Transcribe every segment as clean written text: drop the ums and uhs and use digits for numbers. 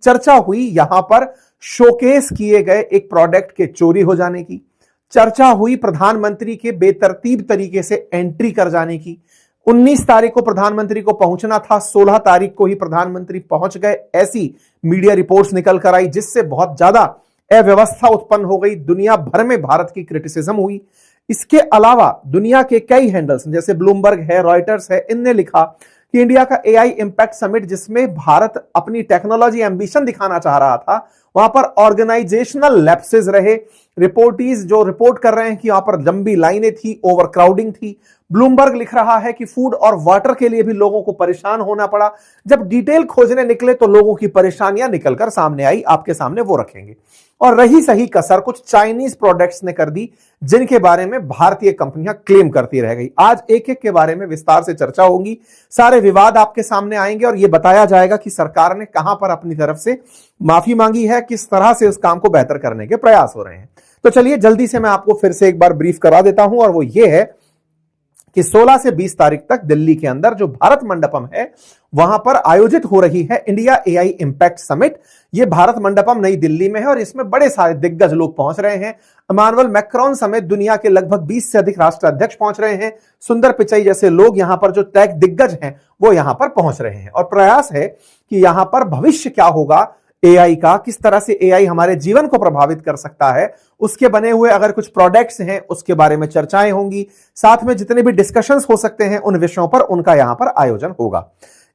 चर्चा हुई यहां पर शोकेस किए गए एक प्रोडक्ट के चोरी हो जाने की, चर्चा हुई प्रधानमंत्री के बेतरतीब तरीके से एंट्री कर जाने की। 19 तारीख को प्रधानमंत्री को पहुंचना था, 16 तारीख को ही प्रधानमंत्री पहुंच गए, ऐसी मीडिया रिपोर्ट्स निकल कर आई, जिससे बहुत ज्यादा अव्यवस्था उत्पन्न हो गई। दुनिया भर में भारत की क्रिटिसिज्म हुई। इसके अलावा दुनिया के कई हैंडल्स जैसे ब्लूमबर्ग है, रॉयटर्स है, इनने लिखा कि इंडिया का एआई इंपैक्ट समिट, जिसमें भारत अपनी टेक्नोलॉजी एम्बिशन दिखाना चाह रहा था, वहां पर ऑर्गेनाइजेशनल लैप्सेस रहे। रिपोर्टीज जो रिपोर्ट कर रहे हैं कि वहां पर लंबी लाइनें थी, ओवरक्राउडिंग थी। ब्लूमबर्ग लिख रहा है कि फूड और वाटर के लिए भी लोगों को परेशान होना पड़ा। जब डिटेल खोजने निकले तो लोगों की परेशानियां निकलकर सामने आई, आपके सामने वो रखेंगे। और रही सही कसर कुछ चाइनीज प्रोडक्ट्स ने कर दी, जिनके बारे में भारतीय कंपनियां क्लेम करती रह गई। आज एक एक के बारे में विस्तार से चर्चा होगी, सारे विवाद आपके सामने आएंगे और यह बताया जाएगा कि सरकार ने कहां पर अपनी तरफ से माफी मांगी है, किस तरह से उस काम को बेहतर करने के प्रयास हो रहे हैं। तो चलिए जल्दी से मैं आपको फिर से एक बार ब्रीफ करा देता हूं, और वो ये है कि 16 से 20 तारीख तक दिल्ली के अंदर जो भारत मंडपम है, वहां पर आयोजित हो रही है इंडिया एआई इंपैक्ट समिट। यह भारत मंडपम नई दिल्ली में है और इसमें बड़े सारे दिग्गज लोग पहुंच रहे हैं। इमानुएल मैक्रोन समेत दुनिया के लगभग 20 से अधिक राष्ट्राध्यक्ष पहुंच रहे हैं। सुंदर पिचाई जैसे लोग यहां पर जो टेक दिग्गज हैं वो यहां पर पहुंच रहे हैं, और प्रयास है कि यहां पर भविष्य क्या होगा एआई का, किस तरह से एआई हमारे जीवन को प्रभावित कर सकता है, उसके बने हुए अगर कुछ प्रोडक्ट्स हैं उसके बारे में चर्चाएं होंगी। साथ में जितने भी डिस्कशंस हो सकते हैं उन विषयों पर उनका यहां पर आयोजन होगा।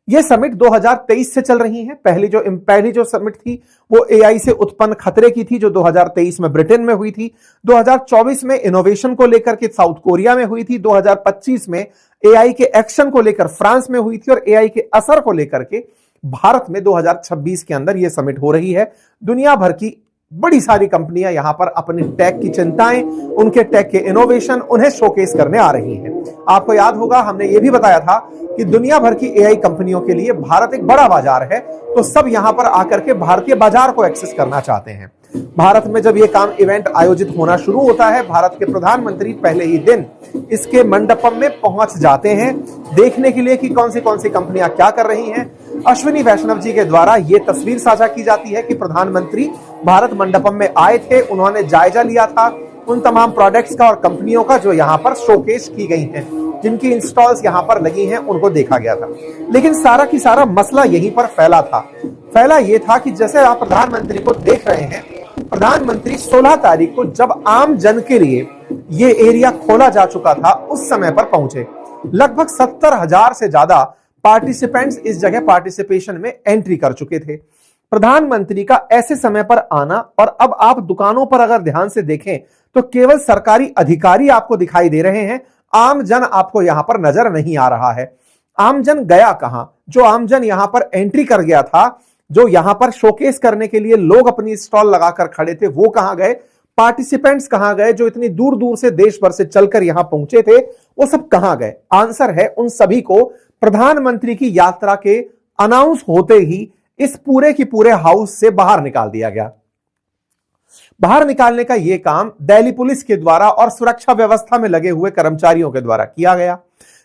यह समिट 2023 से चल रही है। पहली जो समिट थी वो एआई से उत्पन्न खतरे की थी, जो 2023 में ब्रिटेन में हुई थी। 2024 में इनोवेशन को लेकर के साउथ कोरिया में हुई थी। 2025 में एआई के एक्शन को लेकर फ्रांस में हुई थी, और एआई के असर को लेकर के भारत में 2026 के अंदर यह समिट हो रही है। दुनिया भर की बड़ी सारी कंपनियां यहां पर अपनी टेक की चिंताएं, उनके टेक के इनोवेशन उन्हें शोकेस करने आ रही हैं। आपको याद होगा हमने यह भी बताया था कि दुनिया भर की एआई कंपनियों के लिए भारत एक बड़ा बाजार है, तो सब यहां पर आकर के भारतीय बाजार को एक्सेस करना चाहते हैं। भारत में जब यह काम इवेंट आयोजित होना शुरू होता है, भारत के प्रधानमंत्री पहले ही दिन इसके मंडपम में पहुंच जाते हैं, देखने के लिए कि कौन सी कंपनियां क्या कर रही हैं। अश्विनी वैष्णव जी के द्वारा यह तस्वीर साझा की जाती है कि प्रधानमंत्री भारत मंडपम में आए थे, उन्होंने जायजा लिया था उन तमाम प्रोडक्ट्स का और कंपनियों का जो यहां पर शोकेस की गई हैं, जिनकी इंस्टॉल्स यहां पर लगी हैं, उनको देखा गया था। लेकिन सारा की सारा मसला यहीं पर फैला था। फैला यह था कि जैसे आप प्रधानमंत्री को देख रहे हैं, प्रधानमंत्री 16 तारीख को जब आम जन के लिए यह एरिया खोला जा चुका था, उस समय पर पहुंचे। लगभग 70,000 से ज्यादा पार्टिसिपेंट्स इस जगह पार्टिसिपेशन में एंट्री कर चुके थे। प्रधानमंत्री का ऐसे समय पर आना, और अब आप दुकानों पर अगर ध्यान से देखें तो केवल सरकारी अधिकारी आपको दिखाई दे रहे हैं, आम जन आपको यहां पर नजर नहीं आ रहा है। आम जन गया कहां? जो आम जन यहां पर एंट्री कर गया था, जो यहां पर शोकेस करने के लिए लोग अपनी स्टॉल लगाकर खड़े थे, वो कहां गए? पार्टिसिपेंट्स कहां गए? जो इतनी दूर दूर से देश भर से चलकर यहां पहुंचे थे, वो सब कहां गए? आंसर है उन सभी को प्रधानमंत्री की यात्रा के अनाउंस होते ही इस पूरे की पूरे हाउस से बाहर निकाल दिया गया। बाहर निकालने का यह काम दिल्ली पुलिस के द्वारा और सुरक्षा व्यवस्था में लगे हुए कर्मचारियों के द्वारा किया गया।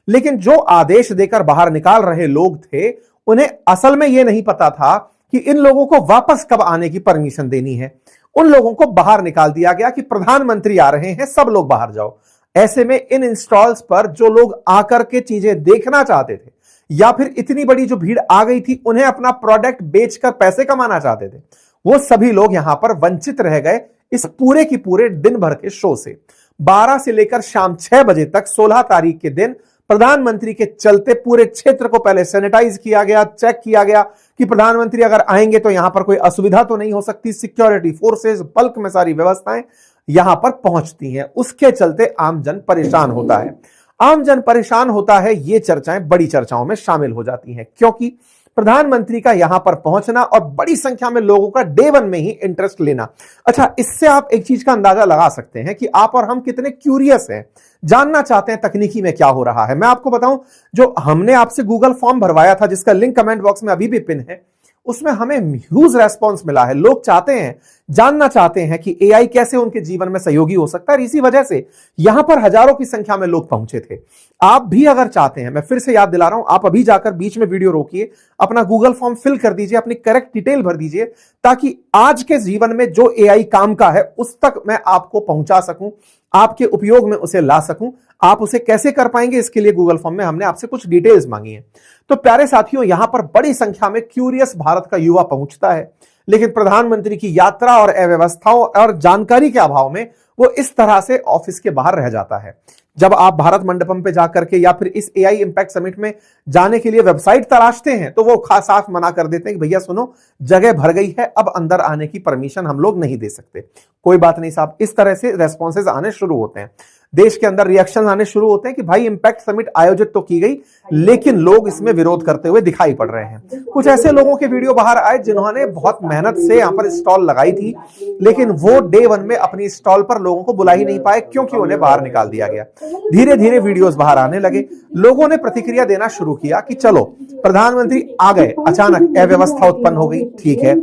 लेकिन जो आदेश देकर बाहर निकाल रहे लोग थे, उन्हें असल में यह नहीं पता था कि इन लोगों को वापस कब आने की परमिशन देनी है। उन लोगों को बाहर निकाल दिया गया कि प्रधानमंत्री आ रहे हैं, सब लोग बाहर जाओ। ऐसे में इन इंस्टॉल्स पर जो लोग आकर के चीजें देखना चाहते थे, या फिर इतनी बड़ी जो भीड़ आ गई थी, उन्हें अपना प्रोडक्ट बेचकर पैसे कमाना चाहते थे, वो सभी लोग यहां पर वंचित रह गए इस पूरे की पूरे दिन भर के शो से। 12 से लेकर शाम 6 बजे तक 16 तारीख के दिन प्रधानमंत्री के चलते पूरे क्षेत्र को पहले सैनिटाइज किया गया, चेक किया गया कि प्रधानमंत्री अगर आएंगे तो यहां पर कोई असुविधा तो नहीं हो सकती। सिक्योरिटी फोर्सेस बल्क में सारी व्यवस्थाएं यहां पर पहुंचती हैं। उसके चलते आमजन परेशान होता है। आमजन परेशान होता है, ये चर्चाएं बड़ी चर्चाओं में शामिल हो जाती हैं, क्योंकि प्रधानमंत्री का यहां पर पहुंचना और बड़ी संख्या में लोगों का डे वन में ही इंटरेस्ट लेना। अच्छा, इससे आप एक चीज का अंदाजा लगा सकते हैं कि आप और हम कितने क्यूरियस हैं, जानना चाहते हैं तकनीकी में क्या हो रहा है। मैं आपको बताऊं, जो हमने आपसे गूगल फॉर्म भरवाया था, जिसका लिंक कमेंट बॉक्स में अभी भी पिन है, उसमें हमें ह्यूज रेस्पॉन्स मिला है। लोग चाहते हैं, जानना चाहते हैं कि एआई कैसे उनके जीवन में सहयोगी हो सकता है। इसी वजह से यहां पर हजारों की संख्या में लोग पहुंचे थे। आप भी अगर चाहते हैं, मैं फिर से याद दिला रहा हूं, आप अभी जाकर बीच में वीडियो रोकिए, अपना गूगल फॉर्म फिल कर दीजिए, अपनी करेक्ट डिटेल भर दीजिए, ताकि आज के जीवन में जो एआई काम का है उस तक मैं आपको पहुंचा सकूं, आपके उपयोग में उसे ला सकूं। आप उसे कैसे कर पाएंगे, इसके लिए गूगल फॉर्म में हमने आपसे कुछ डिटेल्स मांगी है। तो प्यारे साथियों, यहां पर बड़ी संख्या में क्यूरियस भारत का युवा पहुंचता है, लेकिन प्रधानमंत्री की यात्रा और अव्यवस्थाओं और जानकारी के अभाव में वो इस तरह से ऑफिस के बाहर रह जाता है। जब आप भारत मंडपम पे जाकर के या फिर इस एआई इंपैक्ट समिट में जाने के लिए वेबसाइट तलाशते हैं, तो वो खास साफ मना कर देते हैं कि भैया सुनो, जगह भर गई है, अब अंदर आने की परमिशन हम लोग नहीं दे सकते। कोई बात नहीं साहब, इस तरह से रेस्पॉन्सेज आने शुरू होते हैं, देश के अंदर रिएक्शन आने शुरू होते हैं कि भाई इंपैक्ट समिट आयोजित तो की गई, लेकिन लोग इसमें विरोध करते हुए दिखाई पड़ रहे हैं। कुछ ऐसे लोगों के वीडियो बाहर आए जिन्होंने बहुत मेहनत से यहां पर स्टॉल लगाई थी, लेकिन वो डे 1 में अपनी स्टॉल पर लोगों को बुला ही नहीं पाए, क्योंकि उन्हें बाहर निकाल दिया गया। धीरे धीरे वीडियोस बाहर आने लगे, लोगों ने प्रतिक्रिया देना शुरू किया कि चलो प्रधानमंत्री आ गए, अचानक अव्यवस्था उत्पन्न हो गई, ठीक है।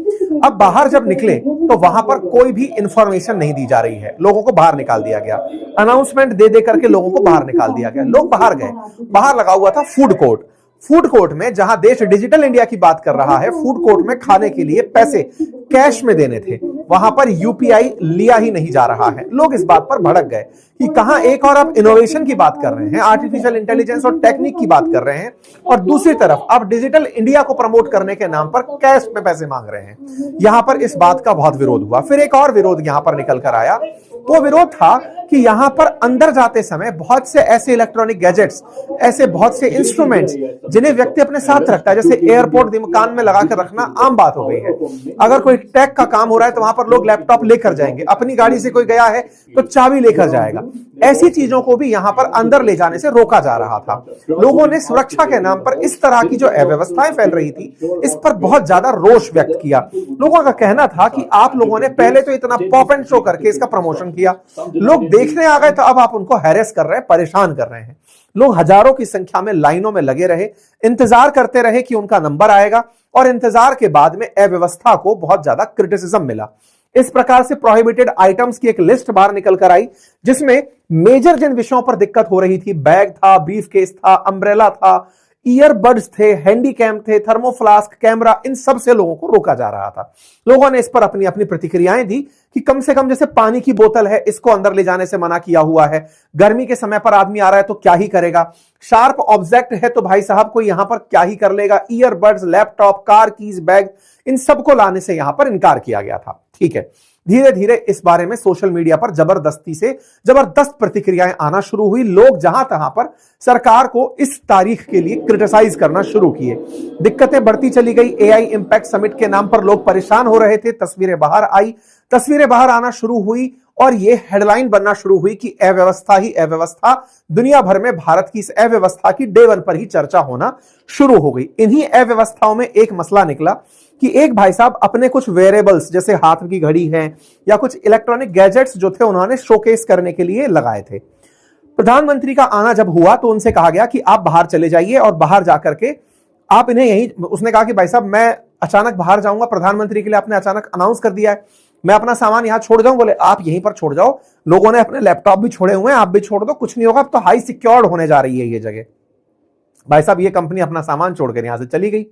अब बाहर जब निकले तो वहां पर कोई भी इंफॉर्मेशन नहीं दी जा रही है, लोगों को बाहर निकाल दिया गया, अनाउंसमेंट दे दे करके लोगों को बाहर निकाल दिया गया। लोग बाहर गए, बाहर लगा हुआ था फूड कोर्ट। फूड कोर्ट में, जहां देश डिजिटल इंडिया की बात कर रहा है, फूड कोर्ट में खाने के लिए पैसे कैश में देने थे, वहां पर यूपीआई लिया ही नहीं जा रहा है। लोग इस बात पर भड़क गए कि कहां एक और आप इनोवेशन की बात कर रहे हैं, आर्टिफिशियल इंटेलिजेंस और टेक्निक की बात कर रहे हैं, और दूसरी तरफ आप डिजिटल इंडिया को प्रमोट करने के नाम पर कैश में पैसे मांग रहे हैं। यहां पर इस बात का बहुत विरोध हुआ। फिर एक और विरोध यहां पर निकल कर आया। वो विरोध था कि यहां पर अंदर जाते समय बहुत से ऐसे इलेक्ट्रॉनिक गैजेट्स, ऐसे बहुत से इंस्ट्रूमेंट्स जिन्हें व्यक्ति अपने साथ रखता है, जैसे एयरपोर्ट कान में लगाकर रखना आम बात हो गई है। अगर कोई टेक का काम हो रहा है तो वहां पर लोग लैपटॉप लेकर जाएंगे, अपनी गाड़ी से कोई गया है तो चाबी लेकर जाएगा। ऐसी चीजों को भी यहां पर अंदर ले जाने से रोका जा रहा था। लोगों ने सुरक्षा के नाम पर इस तरह की जो अव्यवस्थाएं फैल रही थी, इस पर बहुत ज्यादा रोष व्यक्त किया। लोगों का कहना था कि आप लोगों ने पहले तो इतना पॉप एंड शो करके इसका प्रमोशन किया, लोग देखने आ गए, तो अब आप उनको हैरेस कर रहे हैं, परेशान कर रहे हैं। लोग हजारों की संख्या में लाइनों में लगे रहे, इंतजार करते रहे कि उनका नंबर आएगा, और इंतजार के बाद में अव्यवस्था को बहुत ज्यादा क्रिटिसिज्म मिला। इस प्रकार से प्रोहिबिटेड आइटम्स की एक लिस्ट बाहर निकल कर आई, जिसमें मेजर जिन विषयों पर दिक्कत हो रही थी, बैग था, ब्रीफ केस था, अम्ब्रेला था, ईयरबड्स थे, हैंडीकैम थे, थर्मोफ्लास्क, कैमरा, इन सब से लोगों को रोका जा रहा था। लोगों ने इस पर अपनी अपनी प्रतिक्रियाएं दी कि कम से कम जैसे पानी की बोतल है, इसको अंदर ले जाने से मना किया हुआ है, गर्मी के समय पर आदमी आ रहा है तो क्या ही करेगा, शार्प ऑब्जेक्ट है तो भाई साहब कोई यहां पर क्या ही कर लेगा, earbuds, laptop, car keys, bag, इन सबको लाने से यहां पर इनकार किया गया था। ठीक है, धीरे धीरे इस बारे में सोशल मीडिया पर जबरदस्त प्रतिक्रियाएं आना शुरू हुई। लोग जहां तहां पर सरकार को इस तारीख के लिए क्रिटिसाइज करना शुरू किए। दिक्कतें बढ़ती चली गई। एआई इंपैक्ट समिट के नाम पर लोग परेशान हो रहे थे। तस्वीरें बाहर आई, तस्वीरें बाहर आना शुरू हुई, और यह हेडलाइन बनना शुरू हुई कि अव्यवस्था ही अव्यवस्था। दुनिया भर में भारत की इस अव्यवस्था की डे 1 पर ही चर्चा होना शुरू हो गई। इन्हीं अव्यवस्थाओं में एक मसला निकला कि एक भाई साहब अपने कुछ वेरेबल्स, जैसे हाथ की घड़ी है या कुछ इलेक्ट्रॉनिक गैजेट्स जो थे, उन्होंने शोकेस करने के लिए लगाए थे। प्रधानमंत्री का आना जब हुआ तो उनसे कहा गया कि आप बाहर चले जाइए और बाहर जाकर के आप इन्हें यही, उसने कहा कि भाई साहब मैं अचानक बाहर जाऊंगा, प्रधानमंत्री के लिए आपने अचानक अनाउंस कर दिया है, मैं अपना सामान यहां छोड़ जाऊं। बोले आप यहीं पर छोड़ जाओ, लोगों ने अपने लैपटॉप भी छोड़े हुए हैं, आप भी छोड़ दो, कुछ नहीं होगा, अब तो हाई सिक्योर्ड होने जा रही है ये जगह। भाई साहब ये कंपनी अपना सामान छोड़कर यहां से चली गई।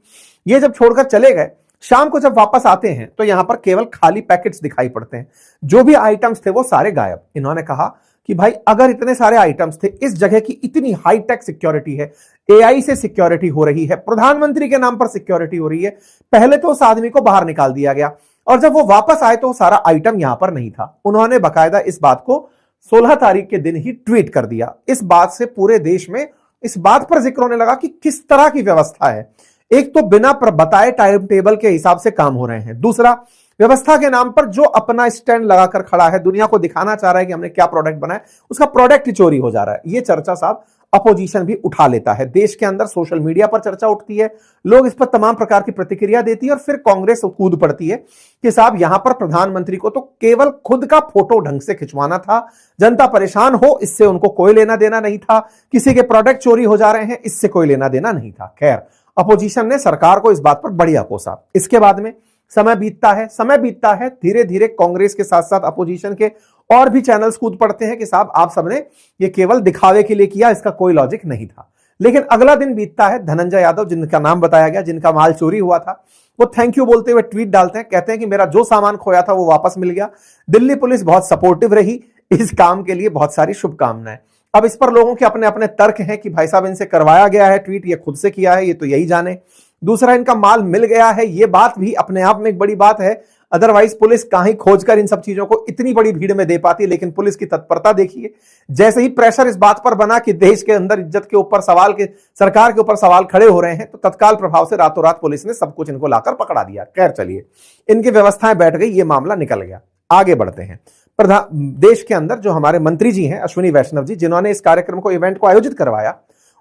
ये जब छोड़कर चले गए, शाम को जब वापस आते हैं तो यहां पर केवल खाली पैकेट्स दिखाई पड़ते हैं, जो भी आइटम्स थे वो सारे गायब। इन्होंने कहा कि भाई अगर इतने सारे आइटम्स थे, इस जगह की इतनी हाईटेक सिक्योरिटी है, एआई से सिक्योरिटी हो रही है, प्रधानमंत्री के नाम पर सिक्योरिटी हो रही है, पहले तो उस आदमी को बाहर निकाल दिया गया, और जब वो वापस आए तो वो सारा आइटम यहां पर नहीं था। उन्होंने बाकायदा इस बात को 16 तारीख के दिन ही ट्वीट कर दिया। इस बात से पूरे देश में इस बात पर जिक्र होने लगा कि किस तरह की व्यवस्था है। एक तो बिना बताए टाइम टेबल के हिसाब से काम हो रहे हैं, दूसरा व्यवस्था के नाम पर जो अपना स्टैंड लगाकर खड़ा है, दुनिया को दिखाना चाह रहा है कि हमने क्या प्रोडक्ट बनाया, उसका प्रोडक्ट ही चोरी हो जा रहा है। ये चर्चा साहब अपोजिशन भी उठा लेता है, देश के अंदर सोशल मीडिया पर चर्चा उठती है, लोग इस पर तमाम प्रकार की प्रतिक्रिया देती है, और फिर कांग्रेस कूद पड़ती है कि साहब यहां पर प्रधानमंत्री को तो केवल खुद का फोटो ढंग से खिंचवाना था, जनता परेशान हो इससे उनको कोई लेना देना नहीं था, किसी के प्रोडक्ट चोरी हो जा रहे हैं इससे कोई लेना देना नहीं था। खैर, अपोजिशन ने सरकार को इस बात पर बढ़िया कोसा। इसके बाद में समय बीतता है, धीरे धीरे कांग्रेस के साथ साथ अपोजिशन के और भी चैनल्स कूद पड़ते हैं कि साहब आप सबने ये केवल दिखावे के लिए किया, इसका कोई लॉजिक नहीं था। लेकिन अगला दिन बीतता है, धनंजय यादव जिनका नाम बताया गया, जिनका माल चोरी हुआ था, वो थैंक यू बोलते हुए ट्वीट डालते हैं, कहते हैं कि मेरा जो सामान खोया था वो वापस मिल गया, दिल्ली पुलिस बहुत सपोर्टिव रही, इस काम के लिए बहुत सारी शुभकामनाएं। अब इस पर लोगों के अपने अपने तर्क हैं कि भाई साहब इनसे करवाया गया है ट्वीट, ये खुद से किया है, ये तो यही जाने। दूसरा, इनका माल मिल गया है, ये बात भी अपने आप में एक बड़ी बात है, अदरवाइज पुलिस कहीं खोजकर इन सब चीजों को इतनी बड़ी भीड़ में दे पाती। लेकिन पुलिस की तत्परता देखिए, जैसे ही प्रेशर इस बात पर बना कि देश के अंदर इज्जत के ऊपर सवाल के, सरकार के ऊपर सवाल खड़े हो रहे हैं, तो तत्काल प्रभाव से रातों रात पुलिस ने सब कुछ इनको लाकर पकड़ा दिया। खैर चलिए, इनकी व्यवस्थाएं बैठ गई, ये मामला निकल गया। आगे बढ़ते हैं। देश के अंदर जो हमारे मंत्री जी हैं अश्विनी वैष्णव जी, जिन्होंने इस कार्यक्रम को, इवेंट को आयोजित करवाया,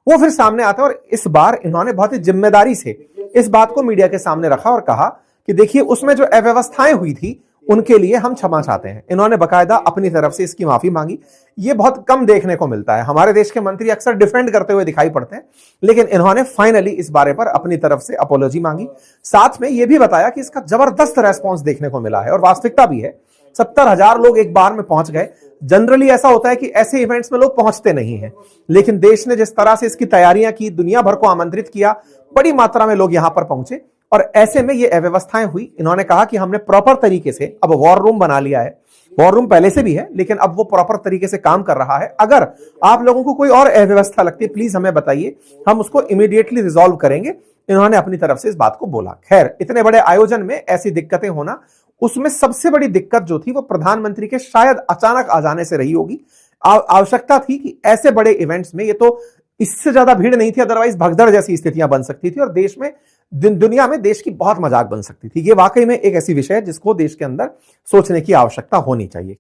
वो फिर सामने आते हैं और इस बार इन्होंने बहुत ही जिम्मेदारी से इस बात को मीडिया के सामने रखा और कहा कि देखिए उसमें जो अव्यवस्थाएं हुई थी उनके लिए हम क्षमा चाहते हैं। इन्होंने बकायदा अपनी तरफ से इसकी माफी मांगी। ये बहुत कम देखने को मिलता है, हमारे देश के मंत्री अक्सर डिफेंड करते हुए दिखाई पड़ते हैं, लेकिन इन्होंने फाइनली इस बारे पर अपनी तरफ से अपोलॉजी मांगी। साथ में यह भी बताया कि इसका जबरदस्त रेस्पॉन्स देखने को मिला है और वास्तविकता भी है। 70,000 लोग एक बार में पहुंच गए। जनरली ऐसा होता है कि ऐसे इवेंट्स में लोग पहुंचते नहीं हैं, लेकिन देश ने जिस तरह से इसकी तैयारियां की, दुनिया भर को आमंत्रित किया, बड़ी मात्रा में लोग यहां पर पहुंचे और ऐसे में ये अव्यवस्थाएं हुई। इन्होंने कहा कि हमने प्रॉपर तरीके से अब वॉर रूम बना लिया है। वॉर रूम पहले से भी है, लेकिन अब वो प्रॉपर तरीके से काम कर रहा है। अगर आप लोगों को कोई और अव्यवस्था लगती है, प्लीज हमें बताइए, हम उसको इमीडिएटली रिजॉल्व करेंगे। इन्होंने अपनी तरफ से इस बात को बोला। खैर, इतने बड़े आयोजन में ऐसी दिक्कतें होना, उसमें सबसे बड़ी दिक्कत जो थी वो प्रधानमंत्री के शायद अचानक आ जाने से रही होगी। आवश्यकता थी कि ऐसे बड़े इवेंट्स में, ये तो इससे ज्यादा भीड़ नहीं थी, अदरवाइज भगदड़ जैसी स्थितियां बन सकती थी और देश में, दुनिया में देश की बहुत मजाक बन सकती थी। ये वाकई में एक ऐसी विषय है जिसको देश के अंदर सोचने की आवश्यकता होनी चाहिए।